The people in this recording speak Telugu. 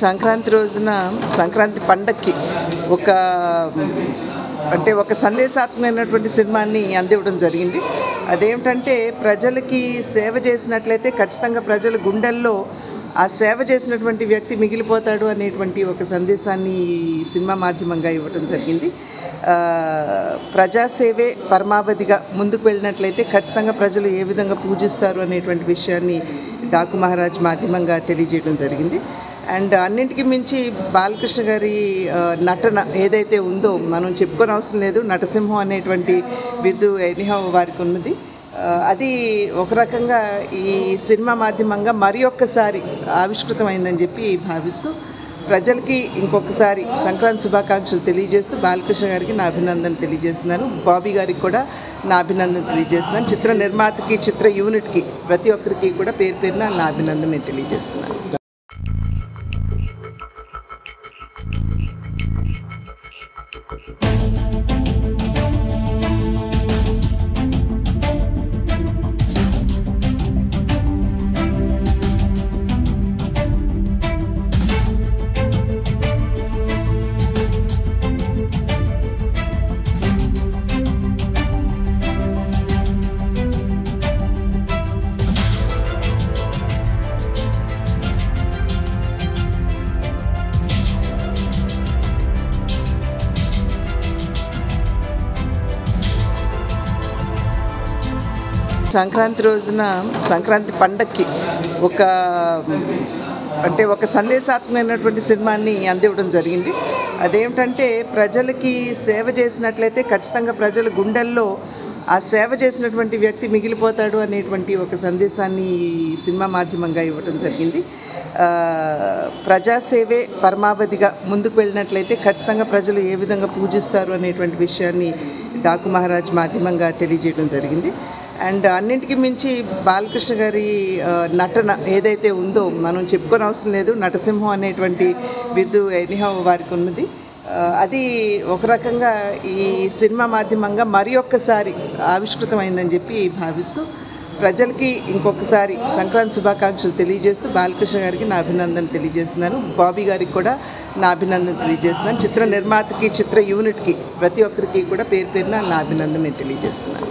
సంక్రాంతి రోజున సంక్రాంతి పండక్కి ఒక సందేశాత్మకమైనటువంటి సినిమాని అందివ్వడం జరిగింది. అదేమిటంటే ప్రజలకి సేవ చేసినట్లయితే ఖచ్చితంగా ప్రజల గుండెల్లో ఆ సేవ చేసినటువంటి వ్యక్తి మిగిలిపోతాడు అనేటువంటి ఒక సందేశాన్ని సినిమా మాధ్యమంగా ఇవ్వడం జరిగింది. ప్రజాసేవే పరమావధిగా ముందుకు వెళ్ళినట్లయితే ఖచ్చితంగా ప్రజలు ఏ విధంగా పూజిస్తారు అనేటువంటి విషయాన్ని డాకు మహారాజ్ మాధ్యమంగా తెలియజేయడం జరిగింది. అండ్ అన్నింటికి మించి బాలకృష్ణ గారి నటన ఏదైతే ఉందో మనం చెప్పుకొని అవసరం లేదు. నటసింహం అనేటువంటి బిరుదు ఎనీహౌ వారికి ఉన్నది. అది ఒక రకంగా ఈ సినిమా మాధ్యమంగా మరి ఒక్కసారి ఆవిష్కృతమైందని చెప్పి భావిస్తూ ప్రజలకి ఇంకొకసారి సంక్రాంతి శుభాకాంక్షలు తెలియజేస్తూ బాలకృష్ణ గారికి నా అభినందన తెలియజేస్తున్నాను. బాబీ గారికి కూడా నా అభినందన తెలియజేస్తున్నాను. చిత్ర నిర్మాతకి, చిత్ర యూనిట్కి, ప్రతి ఒక్కరికి కూడా పేరు పేరున నా అభినందన తెలియజేస్తున్నాను. సంక్రాంతి రోజున సంక్రాంతి పండక్కి ఒక సందేశాత్మకమైనటువంటి సినిమాని అందివ్వడం జరిగింది. అదేమిటంటే ప్రజలకి సేవ చేసినట్లయితే ఖచ్చితంగా ప్రజల గుండెల్లో ఆ సేవ చేసినటువంటి వ్యక్తి మిగిలిపోతాడు అనేటువంటి ఒక సందేశాన్ని సినిమా మాధ్యమంగా ఇవ్వడం జరిగింది. ప్రజాసేవే పరమావధిగా ముందుకు వెళ్ళినట్లయితే ఖచ్చితంగా ప్రజలు ఏ విధంగా పూజిస్తారు అనేటువంటి విషయాన్ని డాకు మహారాజ్ మాధ్యమంగా తెలియజేయడం జరిగింది. అండ్ అన్నింటికి మించి బాలకృష్ణ గారి నటన ఏదైతే ఉందో మనం చెప్పుకొని అవసరం లేదు. నటసింహం అనేటువంటి బిరుదు ఎనీహౌ వారికి ఉన్నది. అది ఒక రకంగా ఈ సినిమా మాధ్యమంగా మరి ఒక్కసారి ఆవిష్కృతమైందని చెప్పి భావిస్తూ ప్రజలకి ఇంకొకసారి సంక్రాంతి శుభాకాంక్షలు తెలియజేస్తూ బాలకృష్ణ గారికి నా అభినందన తెలియజేస్తున్నాను. బాబీ గారికి కూడా నా అభినందన తెలియజేస్తున్నాను. చిత్ర నిర్మాతకి, చిత్ర యూనిట్కి, ప్రతి ఒక్కరికి కూడా పేరు పేరున నా అభినందన తెలియజేస్తున్నాను.